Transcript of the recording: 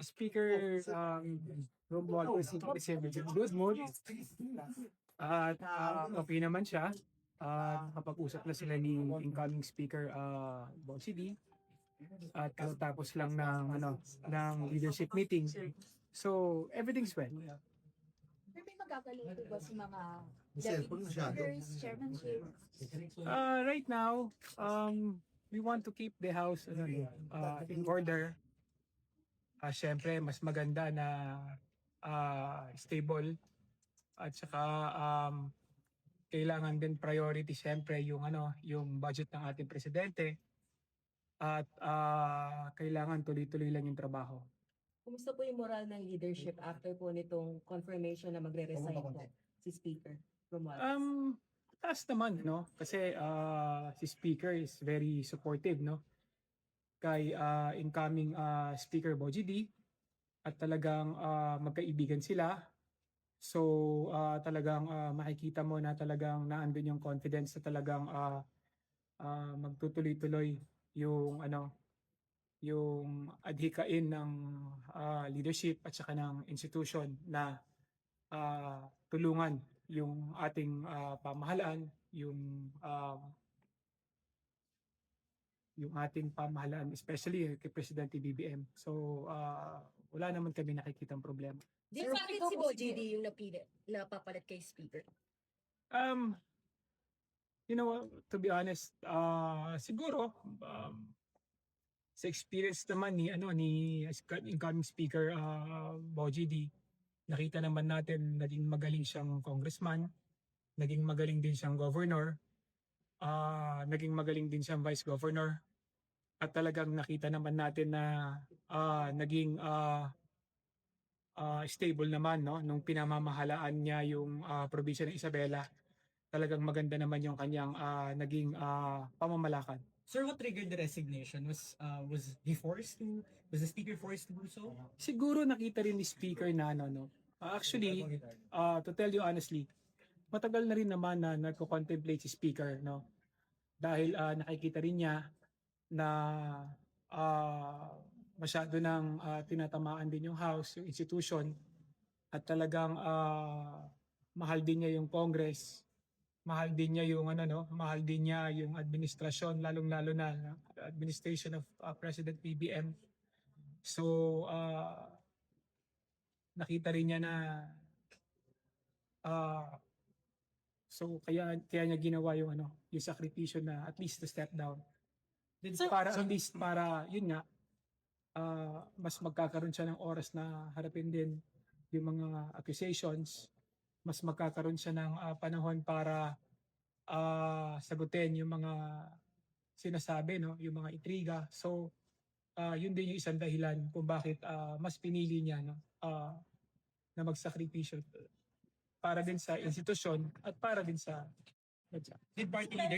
Speaker Romualdez good mood at okay naman siya. Nakapag-usap na sila ni incoming speaker Bossy D at tapos lang ng leadership meeting. So everything's well. May magagalito ba sa mga deputy speakers, chairmanship? Right now, we want to keep the house in order. Siyempre, mas maganda na stable at saka kailangan din priority siyempre yung budget ng ating presidente at kailangan tuloy-tuloy lang yung trabaho. Kumusta po yung moral ng leadership after po nitong confirmation na magre-resign po si Speaker Romualdez? Taas naman, no? Kasi si Speaker is very supportive, no? Kay incoming Speaker Boji D at talagang magkaibigan sila. So talagang makikita mo na talagang naandun yung confidence na talagang magtutuloy-tuloy yung yung adhikain ng leadership at saka ng institution na tulungan yung ating pamahalaan, yung ating pamahalaan, especially kay Presidente BBM. So wala naman kami nakikitang problema. Di bakit si Boji D yung napapalit kay Speaker? To be honest, siguro sa experience naman ni incoming speaker Boji D, nakita naman natin naging magaling siyang congressman, naging magaling din siyang governor, naging magaling din siyang vice governor, at talagang nakita naman natin na naging stable naman, no, nung pinamamahalaan niya yung probinsya ng Isabela. Talagang maganda naman yung kanyang naging pamamalakad. Sir, what triggered the resignation? Was the speaker forced to do so? Siguro nakita rin ni speaker na actually, to tell you honestly, matagal na rin naman na nagko-contemplate si speaker, no? Dahil nakikita rin niya na masyado nang tinatamaan din yung house, yung institution, at talagang mahal din niya yung Congress. Mahal din niya yung mahal din niya yung administrasyon, lalong-lalo na administration of President BBM. So nakita rin niya na so kaya niya ginawa yung yung sakripisyo na at least to step down. Para yun nga mas magkakaroon siya ng oras na harapin din yung mga accusations, mas magkakaroon siya ng panahon para sagutin yung mga sinasabi, no, yung mga intriga. So yun din yung isang dahilan kung bakit mas pinili niya na magsakripisyo para din sa institusyon at para din sa Did party leader